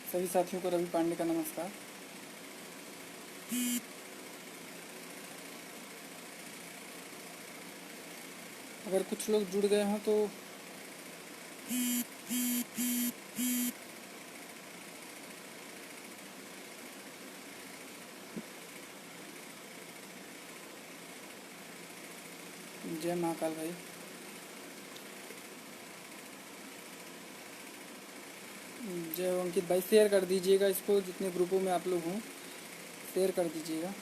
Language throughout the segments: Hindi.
सभी साथियों को रवि पांडे का नमस्कार। अगर कुछ लोग जुड़ गए हों तो जय महाकाल भाई। जय हो अंकित भाई। शेयर कर दीजिएगा इसको, जितने ग्रुपों में आप लोग हों शेयर कर दीजिएगा।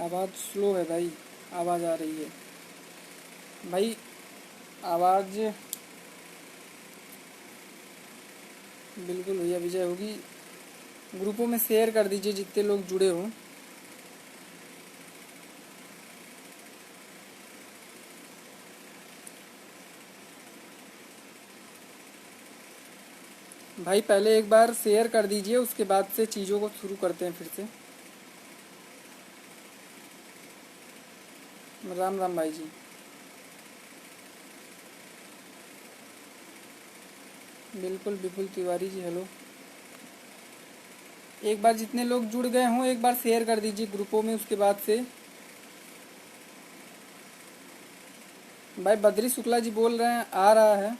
आवाज़ स्लो है भाई, आवाज़ आ रही है भाई। आवाज़ बिल्कुल भैया विजय होगी। ग्रुपों में शेयर कर दीजिए जितने लोग जुड़े हों। भाई पहले एक बार शेयर कर दीजिए, उसके बाद से चीज़ों को शुरू करते हैं फिर से। राम राम भाई जी। बिल्कुल विपुल तिवारी जी हेलो। एक बार जितने लोग जुड़ गए हों एक बार शेयर कर दीजिए ग्रुपों में, उसके बाद से। भाई बद्री शुक्ला जी बोल रहे हैं आ रहा है।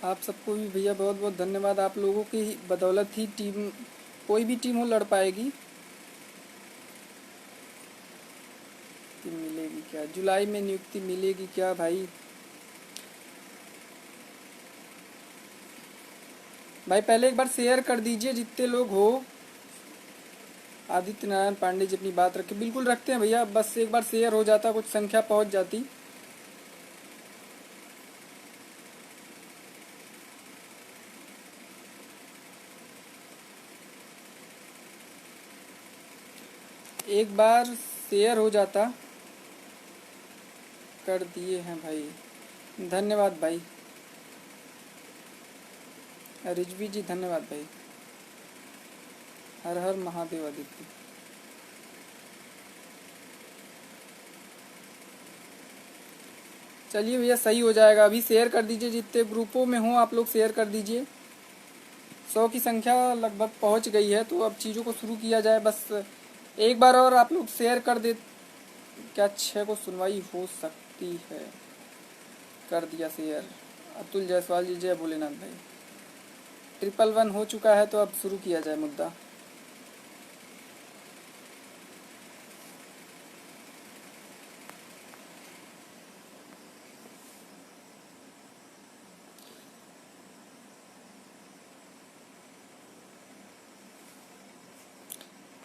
आप सबको भी भैया बहुत बहुत धन्यवाद। आप लोगों की बदौलत ही टीम, कोई भी टीम हो, लड़ पाएगी। टीम मिलेगी क्या जुलाई में, नियुक्ति मिलेगी क्या भाई? भाई पहले एक बार शेयर कर दीजिए जितने लोग हो। आदित्य नारायण पांडे जी अपनी बात रखे, बिल्कुल रखते हैं भैया, बस एक बार शेयर हो जाता, कुछ संख्या पहुंच जाती। एक बार शेयर हो जाता। कर दिए हैं भाई, धन्यवाद भाई। रिजवी जी धन्यवाद भाई। हर हर महादेव आदित्य। चलिए भैया सही हो जाएगा। अभी शेयर कर दीजिए जितने ग्रुपों में हो आप लोग, शेयर कर दीजिए। 100 की संख्या लगभग पहुंच गई है, तो अब चीज़ों को शुरू किया जाए। बस एक बार और आप लोग शेयर कर दे। क्या 6 को सुनवाई हो सकती है? कर दिया शेयर। अतुल जायसवाल जी जय भोलेनाथ भाई। 111 हो चुका है, तो अब शुरू किया जाए मुद्दा।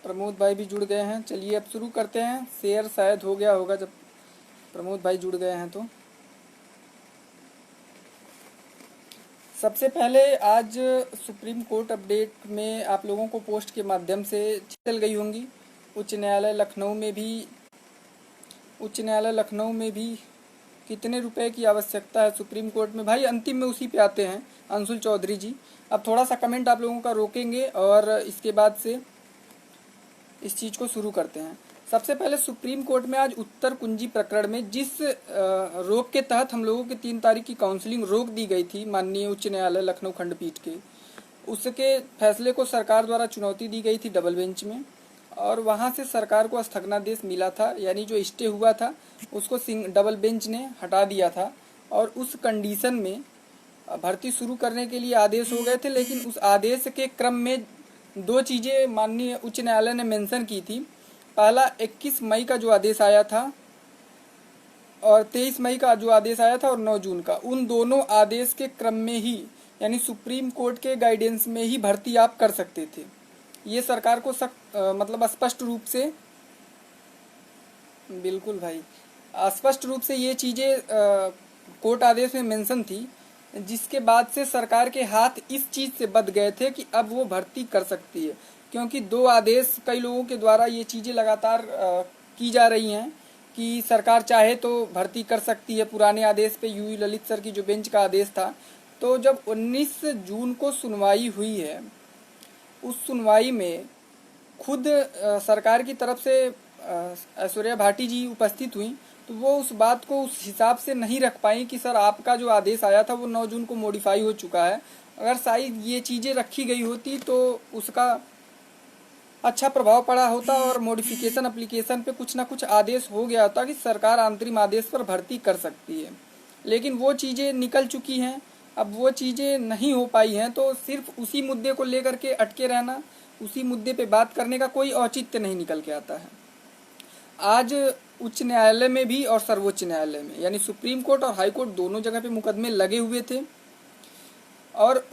प्रमोद भाई भी जुड़ गए हैं। चलिए अब शुरू करते हैं। शेयर शायद हो गया होगा जब प्रमोद भाई जुड़ गए हैं तो। सबसे पहले आज सुप्रीम कोर्ट अपडेट में आप लोगों को पोस्ट के माध्यम से चल गई होंगी। उच्च न्यायालय लखनऊ में भी कितने रुपए की आवश्यकता है सुप्रीम कोर्ट में? भाई अंतिम में उसी पे आते हैं अंशुल चौधरी जी। अब थोड़ा सा कमेंट आप लोगों का रोकेंगे और इसके बाद से इस चीज़ को शुरू करते हैं। सबसे पहले सुप्रीम कोर्ट में आज उत्तर कुंजी प्रकरण में जिस रोक के तहत हम लोगों की 3 तारीख की काउंसलिंग रोक दी गई थी माननीय उच्च न्यायालय लखनऊ खंडपीठ के, उसके फैसले को सरकार द्वारा चुनौती दी गई थी डबल बेंच में, और वहां से सरकार को स्थगनादेश मिला था, यानी जो स्टे हुआ था उसको डबल बेंच ने हटा दिया था। और उस कंडीशन में भर्ती शुरू करने के लिए आदेश हो गए थे, लेकिन उस आदेश के क्रम में 2 चीज़ें माननीय उच्च न्यायालय ने मेंशन की थी। पहला 21 मई का जो आदेश आया था और 23 मई का जो आदेश आया था और 9 जून का, उन दोनों आदेश के क्रम में ही, यानी सुप्रीम कोर्ट के गाइडेंस में ही भर्ती आप कर सकते थे। ये सरकार को मतलब स्पष्ट रूप से, बिल्कुल भाई, स्पष्ट रूप से ये चीज़ें कोर्ट आदेश में मेंशन थी, जिसके बाद से सरकार के हाथ इस चीज़ से बंध गए थे कि अब वो भर्ती कर सकती है। क्योंकि 2 आदेश कई लोगों के द्वारा ये चीज़ें लगातार की जा रही हैं कि सरकार चाहे तो भर्ती कर सकती है। पुराने आदेश पे यूयू ललित सर की जो बेंच का आदेश था, तो जब 19 जून को सुनवाई हुई है, उस सुनवाई में खुद सरकार की तरफ से ऐश्वर्या भाटी जी उपस्थित हुई, तो वो उस बात को उस हिसाब से नहीं रख पाई कि सर आपका जो आदेश आया था वो 9 जून को मॉडिफाई हो चुका है। अगर शायद ये चीज़ें रखी गई होती तो उसका अच्छा प्रभाव पड़ा होता और मॉडिफिकेशन एप्लीकेशन पे कुछ ना कुछ आदेश हो गया होता कि सरकार अंतरिम आदेश पर भर्ती कर सकती है। लेकिन वो चीज़ें निकल चुकी हैं, अब वो चीज़ें नहीं हो पाई हैं, तो सिर्फ उसी मुद्दे को लेकर के अटके रहना, उसी मुद्दे पे बात करने का कोई औचित्य नहीं निकल के आता है। आज उच्च न्यायालय में भी और सर्वोच्च न्यायालय में, यानी सुप्रीम कोर्ट और हाई कोर्ट दोनों जगह पे मुकदमे लगे हुए थे, और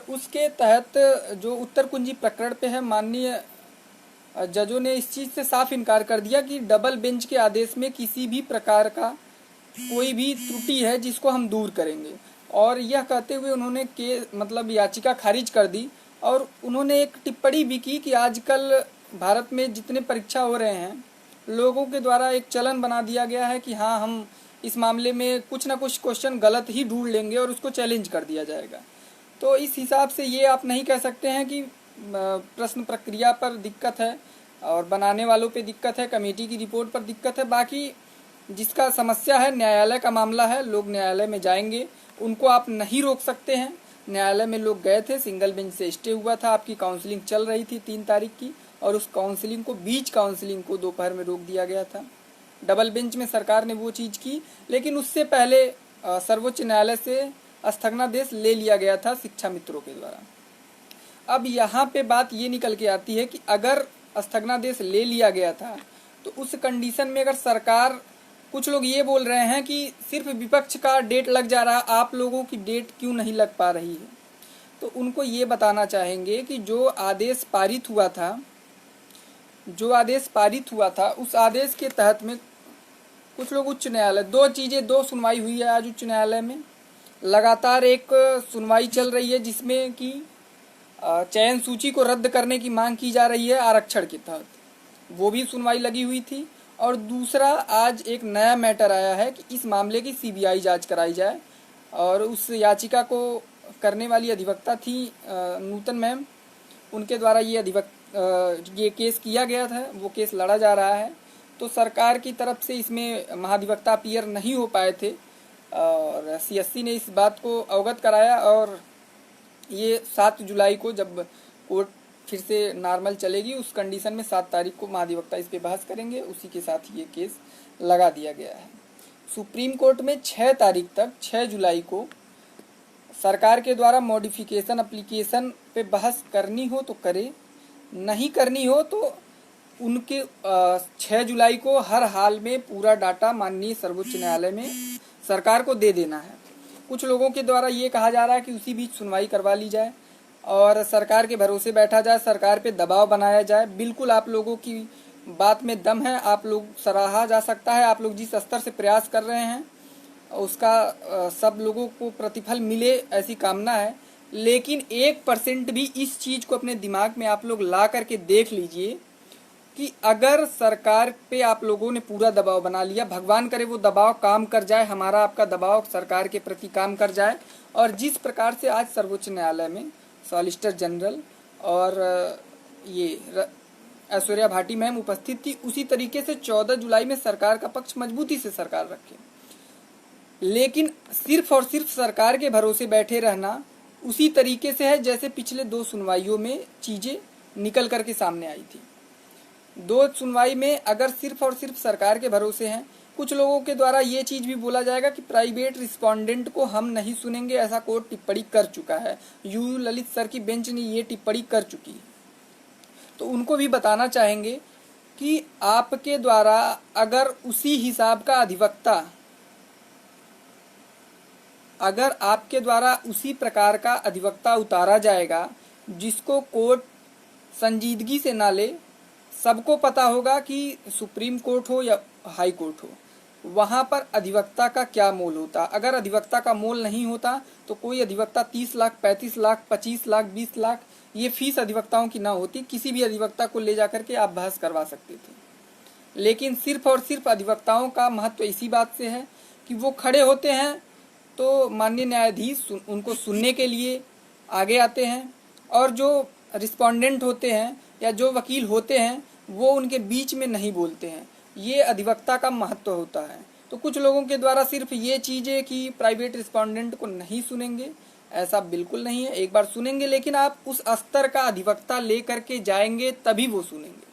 उसके तहत जो उत्तर कुंजी प्रकरण पे है, माननीय जजों ने इस चीज़ से साफ इनकार कर दिया कि डबल बेंच के आदेश में किसी भी प्रकार का कोई भी त्रुटि है जिसको हम दूर करेंगे। और यह कहते हुए उन्होंने याचिका खारिज कर दी। और उन्होंने एक टिप्पणी भी की कि आजकल भारत में जितने परीक्षा हो रहे हैं, लोगों के द्वारा एक चलन बना दिया गया है कि हाँ, हम इस मामले में कुछ ना कुछ क्वेश्चन गलत ही ढूंढ लेंगे और उसको चैलेंज कर दिया जाएगा। तो इस हिसाब से ये आप नहीं कह सकते हैं कि प्रश्न प्रक्रिया पर दिक्कत है और बनाने वालों पे दिक्कत है, कमेटी की रिपोर्ट पर दिक्कत है। बाकी जिसका समस्या है, न्यायालय का मामला है, लोग न्यायालय में जाएंगे, उनको आप नहीं रोक सकते हैं। न्यायालय में लोग गए थे, सिंगल बेंच से स्टे हुआ था, आपकी काउंसलिंग चल रही थी 3 तारीख की, और उस काउंसलिंग को, बीच काउंसलिंग को दोपहर में रोक दिया गया था। डबल बेंच में सरकार ने वो चीज़ की, लेकिन उससे पहले सर्वोच्च न्यायालय से स्थगनादेश ले लिया गया था शिक्षा मित्रों के द्वारा। अब यहाँ पे बात ये निकल के आती है कि अगर स्थगनादेश ले लिया गया था तो उस कंडीशन में अगर सरकार, कुछ लोग ये बोल रहे हैं कि सिर्फ विपक्ष का डेट लग जा रहा, आप लोगों की डेट क्यों नहीं लग पा रही है, तो उनको ये बताना चाहेंगे कि जो आदेश पारित हुआ था उस आदेश के तहत में कुछ लोग उच्च न्यायालय, 2 सुनवाई हुई है आज उच्च न्यायालय में। लगातार एक सुनवाई चल रही है जिसमें कि चयन सूची को रद्द करने की मांग की जा रही है आरक्षण के तहत, वो भी सुनवाई लगी हुई थी। और दूसरा, आज एक नया मैटर आया है कि इस मामले की सीबीआई जांच कराई जाए, और उस याचिका को करने वाली अधिवक्ता थी नूतन मैम, उनके द्वारा ये केस किया गया था, वो केस लड़ा जा रहा है। तो सरकार की तरफ से इसमें महाधिवक्ता अपीयर नहीं हो पाए थे और सीएससी ने इस बात को अवगत कराया, और ये 7 जुलाई को जब कोर्ट फिर से नॉर्मल चलेगी, उस कंडीशन में 7 तारीख को महाधिवक्ता इस पे बहस करेंगे, उसी के साथ ये केस लगा दिया गया है। सुप्रीम कोर्ट में 6 तारीख तक, 6 जुलाई को सरकार के द्वारा मॉडिफिकेशन एप्लीकेशन पे बहस करनी हो तो करे, नहीं करनी हो तो उनके 6 जुलाई को हर हाल में पूरा डाटा माननीय सर्वोच्च न्यायालय में सरकार को दे देना है। कुछ लोगों के द्वारा ये कहा जा रहा है कि उसी बीच सुनवाई करवा ली जाए और सरकार के भरोसे बैठा जाए, सरकार पे दबाव बनाया जाए। बिल्कुल आप लोगों की बात में दम है, आप लोग सराहा जा सकता है, आप लोग जिस स्तर से प्रयास कर रहे हैं उसका सब लोगों को प्रतिफल मिले, ऐसी कामना है। लेकिन 1% भी इस चीज़ को अपने दिमाग में आप लोग ला करके देख लीजिए कि अगर सरकार पे आप लोगों ने पूरा दबाव बना लिया, भगवान करे वो दबाव काम कर जाए, हमारा आपका दबाव सरकार के प्रति काम कर जाए, और जिस प्रकार से आज सर्वोच्च न्यायालय में सॉलिसिटर जनरल और ये ऐश्वर्या भाटी मैम उपस्थित थी, उसी तरीके से 14 जुलाई में सरकार का पक्ष मजबूती से सरकार रखे। लेकिन सिर्फ और सिर्फ सरकार के भरोसे बैठे रहना उसी तरीके से है जैसे पिछले 2 सुनवाइयों में चीज़ें निकल करके सामने आई थी। 2 सुनवाई में अगर सिर्फ और सिर्फ सरकार के भरोसे हैं, कुछ लोगों के द्वारा ये चीज़ भी बोला जाएगा कि प्राइवेट रिस्पोंडेंट को हम नहीं सुनेंगे, ऐसा कोर्ट टिप्पणी कर चुका है, यू ललित सर की बेंच ने ये टिप्पणी कर चुकी है। तो उनको भी बताना चाहेंगे कि आपके द्वारा अगर उसी हिसाब का अधिवक्ता, अगर आपके द्वारा उसी प्रकार का अधिवक्ता उतारा जाएगा जिसको कोर्ट संजीदगी से ना ले, सबको पता होगा कि सुप्रीम कोर्ट हो या हाई कोर्ट हो, वहाँ पर अधिवक्ता का क्या मोल होता। अगर अधिवक्ता का मोल नहीं होता तो कोई अधिवक्ता 30 लाख, 35 लाख, 25 लाख, 20 लाख ये फीस अधिवक्ताओं की ना होती, किसी भी अधिवक्ता को ले जाकर के आप बहस करवा सकते थे। लेकिन सिर्फ और सिर्फ अधिवक्ताओं का महत्व इसी बात से है कि वो खड़े होते हैं तो माननीय न्यायाधीश उनको सुनने के लिए आगे आते हैं, और जो रिस्पोंडेंट होते हैं या जो वकील होते हैं वो उनके बीच में नहीं बोलते हैं। ये अधिवक्ता का महत्व होता है। तो कुछ लोगों के द्वारा सिर्फ ये चीज़ें कि प्राइवेट रिस्पोंडेंट को नहीं सुनेंगे, ऐसा बिल्कुल नहीं है। एक बार सुनेंगे, लेकिन आप उस स्तर का अधिवक्ता लेकर के जाएंगे तभी वो सुनेंगे।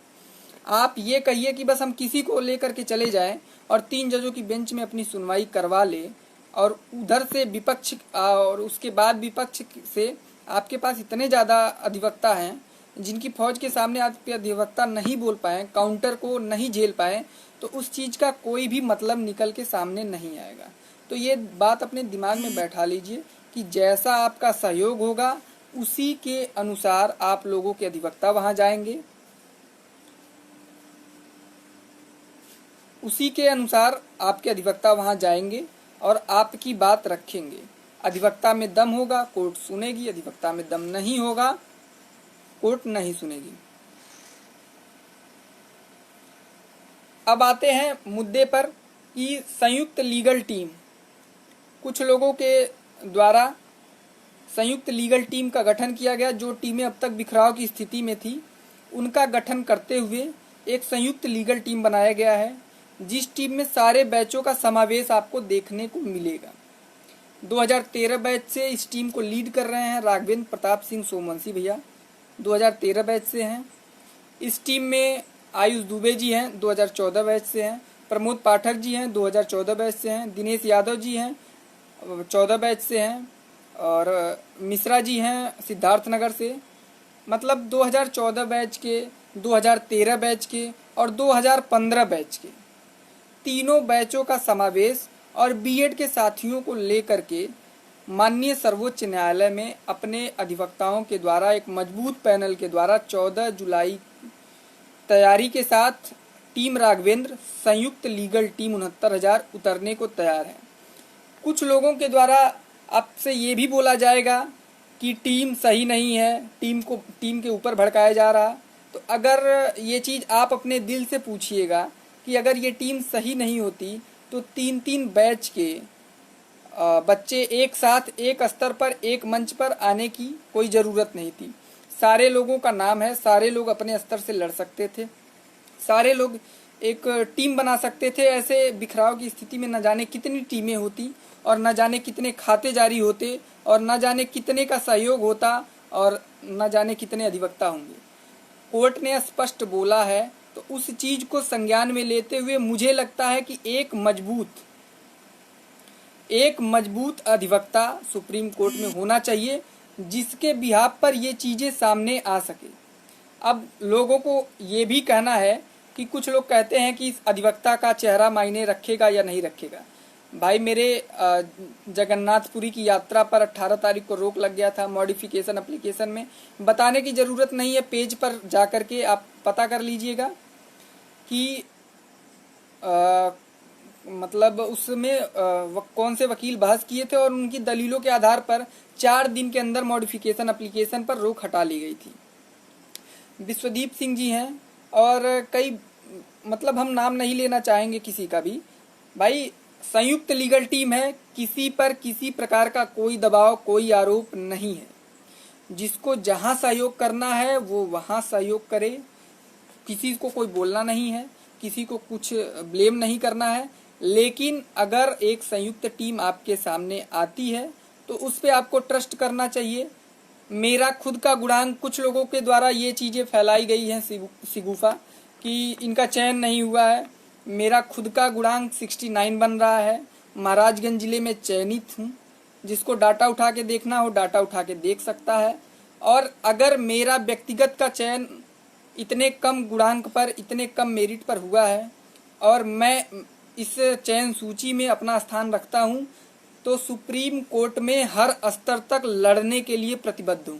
आप ये कहिए कि बस हम किसी को लेकर के चले जाएं और 3 जजों की बेंच में अपनी सुनवाई करवा ले, और उधर से विपक्ष और उसके बाद विपक्ष से आपके पास इतने ज़्यादा अधिवक्ता हैं जिनकी फौज के सामने आपके अधिवक्ता नहीं बोल पाए, काउंटर को नहीं झेल पाए, तो उस चीज़ का कोई भी मतलब निकल के सामने नहीं आएगा। तो ये बात अपने दिमाग में बैठा लीजिए कि जैसा आपका सहयोग होगा उसी के अनुसार आप लोगों के अधिवक्ता वहाँ जाएंगे, उसी के अनुसार आपके अधिवक्ता वहाँ जाएंगे और आपकी बात रखेंगे। अधिवक्ता में दम होगा, कोर्ट सुनेगी। अधिवक्ता में दम नहीं होगा, कोर्ट नहीं सुनेगी। अब आते हैं मुद्दे पर कि संयुक्त लीगल टीम, कुछ लोगों के द्वारा संयुक्त लीगल टीम का गठन किया गया। जो टीमें अब तक बिखराव की स्थिति में थी उनका गठन करते हुए एक संयुक्त लीगल टीम बनाया गया है, जिस टीम में सारे बैचों का समावेश आपको देखने को मिलेगा। 2013 बैच से इस टीम को लीड कर रहे हैं राघवेंद्र प्रताप सिंह सोमवंशी भैया, 2013 बैच से हैं। इस टीम में आयुष दुबे जी हैं, 2014 बैच से हैं। प्रमोद पाठक जी हैं, 2014 बैच से हैं। दिनेश यादव जी हैं, 14 बैच से हैं। और मिश्रा जी हैं सिद्धार्थनगर से। मतलब 2014 बैच के, 2013 बैच के और 2015 बैच के तीनों बैचों का समावेश और बीएड के साथियों को लेकर के माननीय सर्वोच्च न्यायालय में अपने अधिवक्ताओं के द्वारा एक मजबूत पैनल के द्वारा 14 जुलाई तैयारी के साथ टीम राघवेंद्र संयुक्त लीगल टीम 69,000 उतरने को तैयार है। कुछ लोगों के द्वारा आपसे ये भी बोला जाएगा कि टीम सही नहीं है, टीम के ऊपर भड़काया जा रहा। तो अगर ये चीज़ आप अपने दिल से पूछिएगा कि अगर ये टीम सही नहीं होती तो 3-3 बैच के बच्चे एक साथ एक स्तर पर एक मंच पर आने की कोई ज़रूरत नहीं थी। सारे लोगों का नाम है, सारे लोग अपने स्तर से लड़ सकते थे, सारे लोग एक टीम बना सकते थे। ऐसे बिखराव की स्थिति में न जाने कितनी टीमें होती और न जाने कितने खाते जारी होते और न जाने कितने का सहयोग होता और न जाने कितने अधिवक्ता होंगे। कोर्ट ने स्पष्ट बोला है, तो उस चीज़ को संज्ञान में लेते हुए मुझे लगता है कि एक मजबूत अधिवक्ता सुप्रीम कोर्ट में होना चाहिए, जिसके बिहाफ पर ये चीज़ें सामने आ सके। अब लोगों को ये भी कहना है कि कुछ लोग कहते हैं कि इस अधिवक्ता का चेहरा मायने रखेगा या नहीं रखेगा। भाई, मेरे जगन्नाथपुरी की यात्रा पर 18 तारीख को रोक लग गया था मॉडिफिकेशन एप्लीकेशन में। बताने की ज़रूरत नहीं है, पेज पर जा कर के आप पता कर लीजिएगा कि मतलब उसमें कौन से वकील बहस किए थे और उनकी दलीलों के आधार पर 4 दिन के अंदर मॉडिफिकेशन एप्लीकेशन पर रोक हटा ली गई थी। विश्वदीप सिंह जी हैं और कई, मतलब हम नाम नहीं लेना चाहेंगे किसी का भी। भाई, संयुक्त लीगल टीम है, किसी पर किसी प्रकार का कोई दबाव, कोई आरोप नहीं है। जिसको जहां सहयोग करना है वो वहां सहयोग करे, किसी को कोई बोलना नहीं है, किसी को कुछ ब्लेम नहीं करना है। लेकिन अगर एक संयुक्त टीम आपके सामने आती है तो उस पर आपको ट्रस्ट करना चाहिए। मेरा खुद का गुणांक, कुछ लोगों के द्वारा ये चीज़ें फैलाई गई हैं सिगुफा कि इनका चयन नहीं हुआ है। मेरा खुद का गुणांक 69 बन रहा है। महाराजगंज जिले में चयनित हूँ। जिसको डाटा उठा के देखना हो डाटा उठा के देख सकता है। और अगर मेरा व्यक्तिगत का चयन इतने कम गुणांक पर, इतने कम मेरिट पर हुआ है और मैं इस चयन सूची में अपना स्थान रखता हूँ, तो सुप्रीम कोर्ट में हर स्तर तक लड़ने के लिए प्रतिबद्ध हूँ,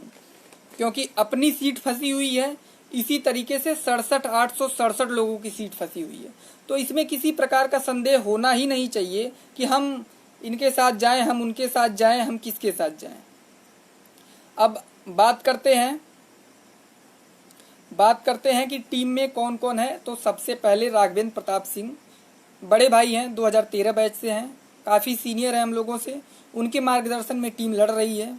क्योंकि अपनी सीट फंसी हुई है। इसी तरीके से 867 लोगों की सीट फंसी हुई है। तो इसमें किसी प्रकार का संदेह होना ही नहीं चाहिए कि हम इनके साथ जाएं, हम उनके साथ जाएं, हम किसके साथ जाएं। अब बात करते हैं कि टीम में कौन कौन है। तो सबसे पहले राघवेंद्र प्रताप सिंह बड़े भाई हैं, 2013 बैच से हैं। काफ़ी सीनियर है हम लोगों से, उनके मार्गदर्शन में टीम लड़ रही है।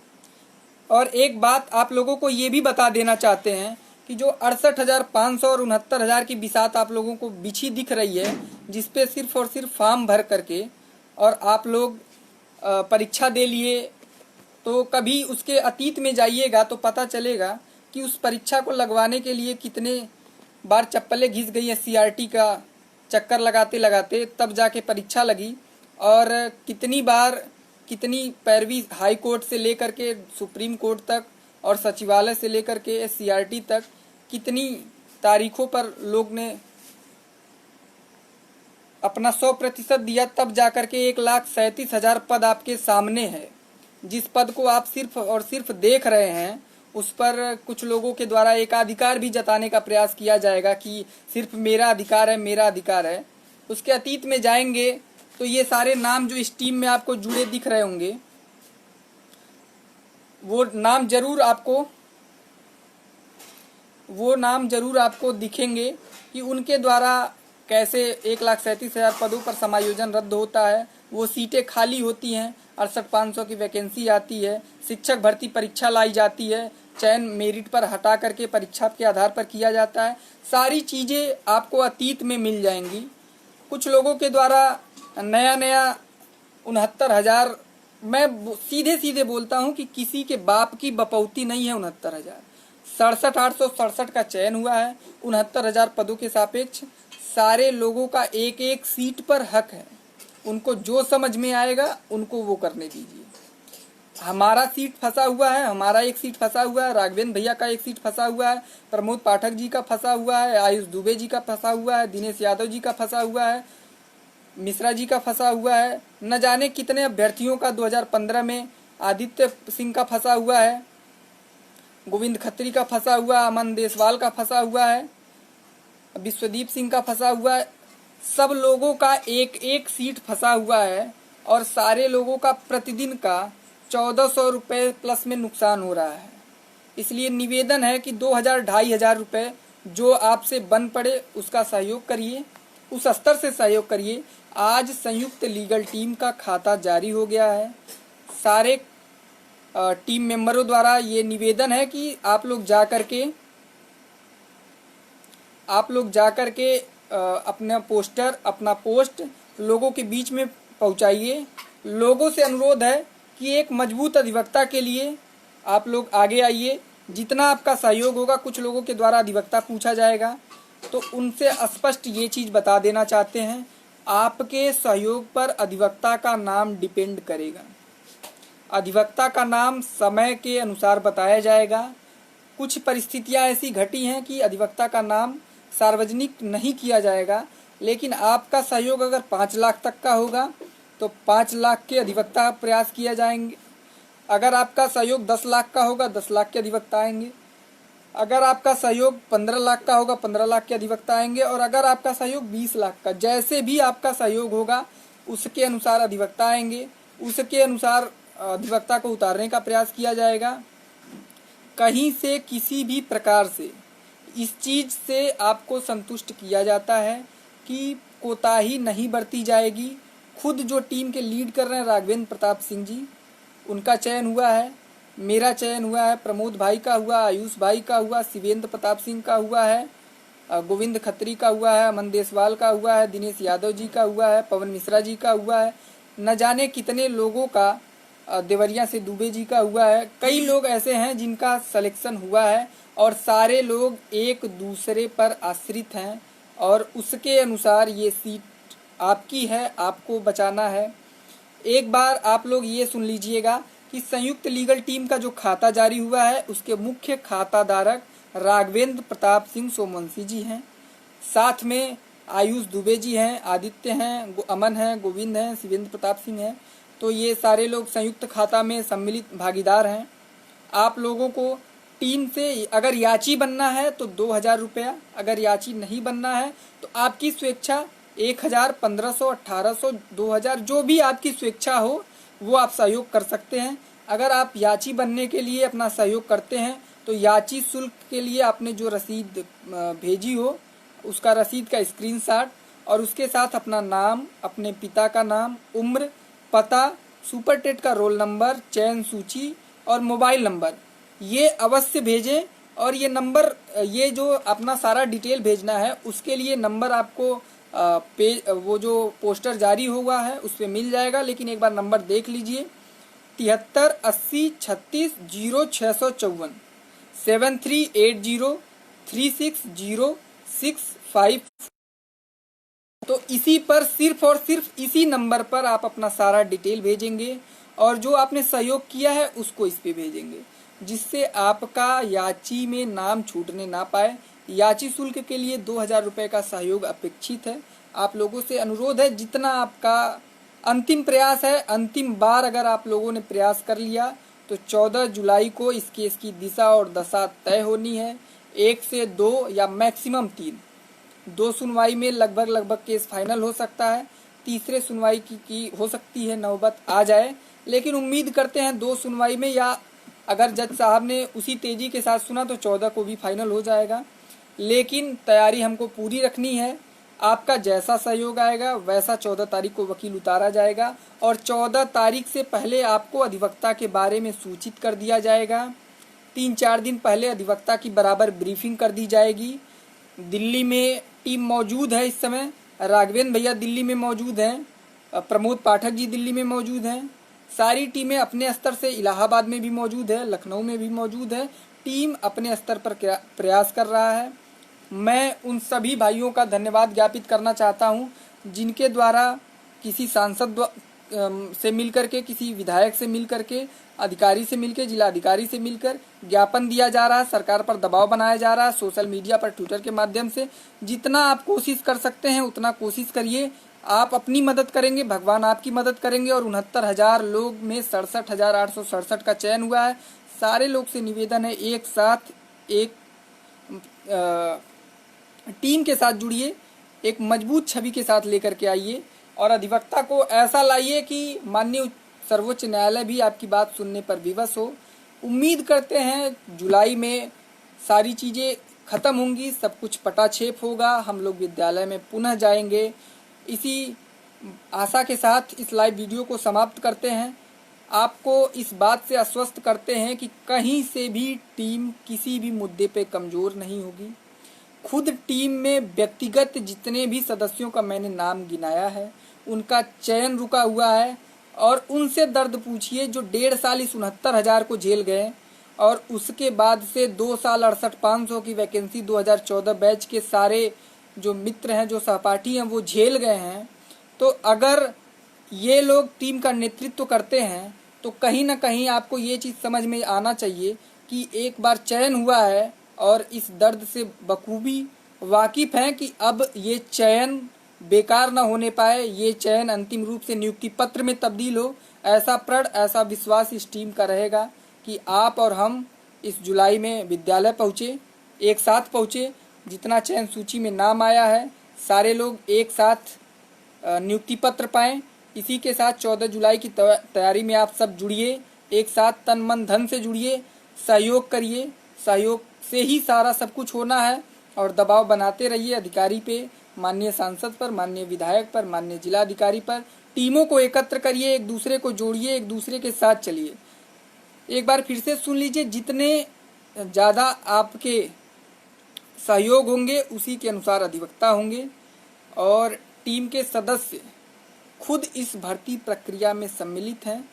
और एक बात आप लोगों को ये भी बता देना चाहते हैं कि जो 68,500 और 69,000 की बिसात आप लोगों को बिछी दिख रही है, जिसपे सिर्फ और सिर्फ फॉर्म भर करके और आप लोग परीक्षा दे लिए, तो कभी उसके अतीत में जाइएगा तो पता चलेगा कि उस परीक्षा को लगवाने के लिए कितने बार चप्पलें घिस गई है। सीआरटी का चक्कर लगाते लगाते तब जाके परीक्षा लगी, और कितनी बार कितनी पैरवी हाई कोर्ट से लेकर के सुप्रीम कोर्ट तक और सचिवालय से लेकर के सीआरटी तक कितनी तारीखों पर लोग ने अपना 100% दिया, तब जाकर के 1,37,000 पद आपके सामने है। जिस पद को आप सिर्फ और सिर्फ देख रहे हैं, उस पर कुछ लोगों के द्वारा एकाधिकार भी जताने का प्रयास किया जाएगा कि सिर्फ मेरा अधिकार है, मेरा अधिकार है। उसके अतीत में जाएंगे तो ये सारे नाम जो इस टीम में आपको जुड़े दिख रहे होंगे, वो नाम जरूर आपको दिखेंगे कि उनके द्वारा कैसे 1,37,000 पदों पर समायोजन रद्द होता है, वो सीटें खाली होती हैं, 68,500 की वैकेंसी आती है, शिक्षक भर्ती परीक्षा लाई जाती है, चयन मेरिट पर हटा करके परीक्षा के आधार पर किया जाता है। सारी चीज़ें आपको अतीत में मिल जाएंगी। कुछ लोगों के द्वारा नया 69,000, मैं सीधे सीधे बोलता हूं कि किसी के बाप की बपौती नहीं है 69,000। 67,867 का चयन हुआ है। 69,000 पदों के सापेक्ष सारे लोगों का एक एक सीट पर हक है। उनको जो समझ में आएगा उनको वो करने दीजिए। हमारा सीट फंसा हुआ है, हमारा एक सीट फंसा हुआ है, राघवेंद्र भैया का एक सीट फंसा हुआ है, प्रमोद पाठक जी का फंसा हुआ है, आयुष दुबे जी का फंसा हुआ है, दिनेश यादव जी का फंसा हुआ है, मिश्रा जी का फंसा हुआ है, न जाने कितने अभ्यर्थियों का 2015 में आदित्य सिंह का फंसा हुआ है, गोविंद खत्री का फंसा हुआ है, अमन देसवाल का फंसा हुआ है, विश्वदीप सिंह का फंसा हुआ है। सब लोगों का एक एक सीट फंसा हुआ है और सारे लोगों का प्रतिदिन का 1,400 रुपये प्लस में नुकसान हो रहा है। इसलिए निवेदन है कि 2,000-2,500 रुपये जो आपसे बन पड़े उसका सहयोग करिए, उस स्तर से सहयोग करिए। आज संयुक्त लीगल टीम का खाता जारी हो गया है। सारे टीम मेंबरों द्वारा ये निवेदन है कि आप लोग जा करके अपना पोस्टर, अपना पोस्ट लोगों के बीच में पहुंचाइए। लोगों से अनुरोध है कि एक मजबूत अधिवक्ता के लिए आप लोग आगे आइए। जितना आपका सहयोग होगा, कुछ लोगों के द्वारा अधिवक्ता पूछा जाएगा तो उनसे स्पष्ट ये चीज़ बता देना चाहते हैं, आपके सहयोग पर अधिवक्ता का नाम डिपेंड करेगा। अधिवक्ता का नाम समय के अनुसार बताया जाएगा। कुछ परिस्थितियां ऐसी घटी हैं कि अधिवक्ता का नाम सार्वजनिक नहीं किया जाएगा, लेकिन आपका सहयोग अगर 5 लाख तक का होगा तो 5 लाख के अधिवक्ता प्रयास किया जाएंगे। अगर आपका सहयोग 10 लाख का होगा, 10 लाख के अधिवक्ता आएंगे। अगर आपका सहयोग 15 लाख का होगा, 15 लाख के अधिवक्ता आएंगे। और अगर आपका सहयोग 20 लाख का, जैसे भी आपका सहयोग होगा उसके अनुसार अधिवक्ता आएंगे, उसके अनुसार अधिवक्ता को उतारने का प्रयास किया जाएगा। कहीं से किसी भी प्रकार से इस चीज़ से आपको संतुष्ट किया जाता है कि कोताही नहीं बरती जाएगी। खुद जो टीम के लीड कर रहे हैं राघवेंद्र प्रताप सिंह जी, उनका चयन हुआ है, मेरा चयन हुआ है, प्रमोद भाई का हुआ, आयुष भाई का हुआ, शिवेंद्र प्रताप सिंह का हुआ है, गोविंद खत्री का हुआ है, अमन देसवाल का हुआ है, दिनेश यादव जी का हुआ है, पवन मिश्रा जी का हुआ है, न जाने कितने लोगों का, देवरिया से दुबे जी का हुआ है। कई लोग ऐसे हैं जिनका सिलेक्शन हुआ है और सारे लोग एक दूसरे पर आश्रित हैं और उसके अनुसार ये सीट आपकी है, आपको बचाना है। एक बार आप लोग ये सुन लीजिएगा कि संयुक्त लीगल टीम का जो खाता जारी हुआ है उसके मुख्य खाता धारक राघवेंद्र प्रताप सिंह सोमवंशी जी हैं, साथ में आयुष दुबे जी हैं, आदित्य हैं, अमन हैं, गोविंद हैं, शिवेंद्र प्रताप सिंह हैं। तो ये सारे लोग संयुक्त खाता में सम्मिलित भागीदार हैं। आप लोगों को टीम से अगर याची बनना है तो 2,000 रुपया, अगर याची नहीं बनना है तो आपकी स्वेच्छा 1,000, 1,500, 1,800, 2,000, जो भी आपकी स्वेच्छा हो वो आप सहयोग कर सकते हैं। अगर आप याची बनने के लिए अपना सहयोग करते हैं तो याची शुल्क के लिए आपने जो रसीद भेजी हो उसका रसीद का स्क्रीनशॉट और उसके साथ अपना नाम, अपने पिता का नाम, उम्र, पता, सुपर टेट का रोल नंबर, चयन सूची और मोबाइल नंबर ये अवश्य भेजें। और ये नंबर, ये जो अपना सारा डिटेल भेजना है उसके लिए नंबर आपको वो जो पोस्टर जारी हुआ है उस पर मिल जाएगा, लेकिन एक बार नंबर देख लीजिए 7380360654 7380360655। तो इसी पर सिर्फ और सिर्फ इसी नंबर पर आप अपना सारा डिटेल भेजेंगे और जो आपने सहयोग किया है उसको इस पे भेजेंगे, जिससे आपका याची में नाम छूटने ना पाए। याची शुल्क के लिए 2000 रुपये का सहयोग अपेक्षित है। आप लोगों से अनुरोध है, जितना आपका अंतिम प्रयास है, अंतिम बार अगर आप लोगों ने प्रयास कर लिया तो 14 जुलाई को इस केस की दिशा और दशा तय होनी है। 1 से 2 या मैक्सिमम 2 सुनवाई में लगभग केस फाइनल हो सकता है। तीसरे सुनवाई की हो सकती है नौबत आ जाए, लेकिन उम्मीद करते हैं 2 सुनवाई में, या अगर जज साहब ने उसी तेजी के साथ सुना तो 14 को भी फाइनल हो जाएगा। लेकिन तैयारी हमको पूरी रखनी है। आपका जैसा सहयोग आएगा वैसा 14 तारीख को वकील उतारा जाएगा और 14 तारीख से पहले आपको अधिवक्ता के बारे में सूचित कर दिया जाएगा। 3-4 दिन पहले अधिवक्ता की बराबर ब्रीफिंग कर दी जाएगी। दिल्ली में टीम मौजूद है इस समय, राघवेंद्र भैया दिल्ली में मौजूद हैं, प्रमोद पाठक जी दिल्ली में मौजूद हैं। सारी टीमें अपने स्तर से इलाहाबाद में भी मौजूद है, लखनऊ में भी मौजूद है। टीम अपने स्तर पर प्रयास कर रहा है। मैं उन सभी भाइयों का धन्यवाद ज्ञापित करना चाहता हूं जिनके द्वारा किसी सांसद से मिलकर के, किसी विधायक से मिलकर के, अधिकारी से मिलकर, जिला अधिकारी से मिलकर ज्ञापन दिया जा रहा है, सरकार पर दबाव बनाया जा रहा है, सोशल मीडिया पर, ट्विटर के माध्यम से। जितना आप कोशिश कर सकते हैं उतना कोशिश करिए। आप अपनी मदद करेंगे, भगवान आपकी मदद करेंगे। और 69,000 लोग में 67,867 का चयन हुआ है। सारे लोग से निवेदन है, एक साथ एक टीम के साथ जुड़िए, एक मजबूत छवि के साथ लेकर के आइए और अधिवक्ता को ऐसा लाइए कि माननीय सर्वोच्च न्यायालय भी आपकी बात सुनने पर विवश हो। उम्मीद करते हैं जुलाई में सारी चीज़ें खत्म होंगी, सब कुछ पटाक्षेप होगा, हम लोग विद्यालय में पुनः जाएंगे। इसी आशा के साथ इस लाइव वीडियो को समाप्त करते हैं। आपको इस बात से आश्वस्त करते हैं कि कहीं से भी टीम किसी भी मुद्दे पे कमज़ोर नहीं होगी। खुद टीम में व्यक्तिगत जितने भी सदस्यों का मैंने नाम गिनाया है उनका चयन रुका हुआ है, और उनसे दर्द पूछिए जो 1.5 साल इस 69,000 को झेल गए और उसके बाद से 2 साल 68,500 की वैकेंसी 2014 बैच के सारे जो मित्र हैं, जो सहपाठी हैं, वो झेल गए हैं। तो अगर ये लोग टीम का नेतृत्व करते हैं तो कहीं ना कहीं आपको ये चीज़ समझ में आना चाहिए कि एक बार चयन हुआ है और इस दर्द से बखूबी वाकिफ़ हैं कि अब ये चयन बेकार ना होने पाए, ये चयन अंतिम रूप से नियुक्ति पत्र में तब्दील हो। ऐसा प्रण, ऐसा विश्वास इस टीम का रहेगा कि आप और हम इस जुलाई में विद्यालय पहुँचे, एक साथ पहुँचे। जितना चयन सूची में नाम आया है सारे लोग एक साथ नियुक्ति पत्र पाएँ। इसी के साथ 14 जुलाई की तैयारी में आप सब जुड़िए, एक साथ तन मन धन से जुड़िए, सहयोग करिए। सहयोग से ही सारा सब कुछ होना है और दबाव बनाते रहिए अधिकारी पे, माननीय सांसद पर, माननीय विधायक पर, माननीय जिलाधिकारी पर। टीमों को एकत्र करिए, एक दूसरे को जोड़िए, एक दूसरे के साथ चलिए। एक बार फिर से सुन लीजिए, जितने ज़्यादा आपके सहयोग होंगे उसी के अनुसार अधिवक्ता होंगे और टीम के सदस्य खुद इस भर्ती प्रक्रिया में सम्मिलित हैं।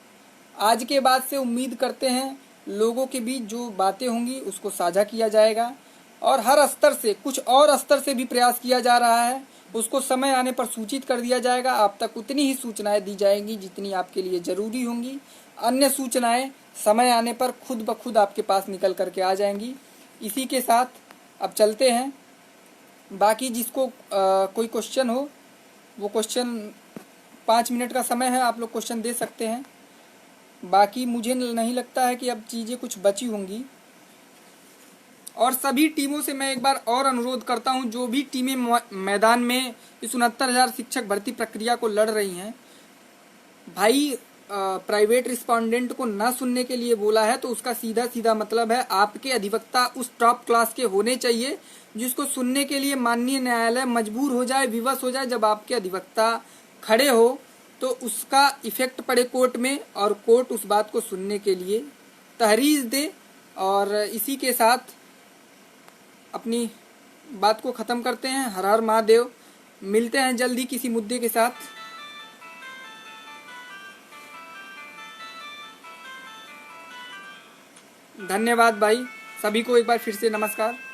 आज के बाद से उम्मीद करते हैं लोगों के बीच जो बातें होंगी उसको साझा किया जाएगा और हर स्तर से, कुछ और स्तर से भी प्रयास किया जा रहा है, उसको समय आने पर सूचित कर दिया जाएगा। आप तक उतनी ही सूचनाएं दी जाएंगी जितनी आपके लिए ज़रूरी होंगी। अन्य सूचनाएं समय आने पर खुद ब खुद आपके पास निकल करके आ जाएंगी। इसी के साथ अब चलते हैं। बाकी जिसको कोई क्वेश्चन हो वो क्वेश्चन, 5 मिनट का समय है, आप लोग क्वेश्चन दे सकते हैं। बाकी मुझे नहीं लगता है कि अब चीज़ें कुछ बची होंगी। और सभी टीमों से मैं एक बार और अनुरोध करता हूं, जो भी टीमें मैदान में इस 69,000 शिक्षक भर्ती प्रक्रिया को लड़ रही हैं, भाई प्राइवेट रिस्पोंडेंट को ना सुनने के लिए बोला है तो उसका सीधा सीधा मतलब है आपके अधिवक्ता उस टॉप क्लास के होने चाहिए जिसको सुनने के लिए माननीय न्यायालय मजबूर हो जाए, विवश हो जाए। जब आपके अधिवक्ता खड़े हो तो उसका इफ़ेक्ट पड़े कोर्ट में और कोर्ट उस बात को सुनने के लिए तहरीर दे। और इसी के साथ अपनी बात को ख़त्म करते हैं। हर हर महादेव। मिलते हैं जल्दी किसी मुद्दे के साथ। धन्यवाद भाई। सभी को एक बार फिर से नमस्कार।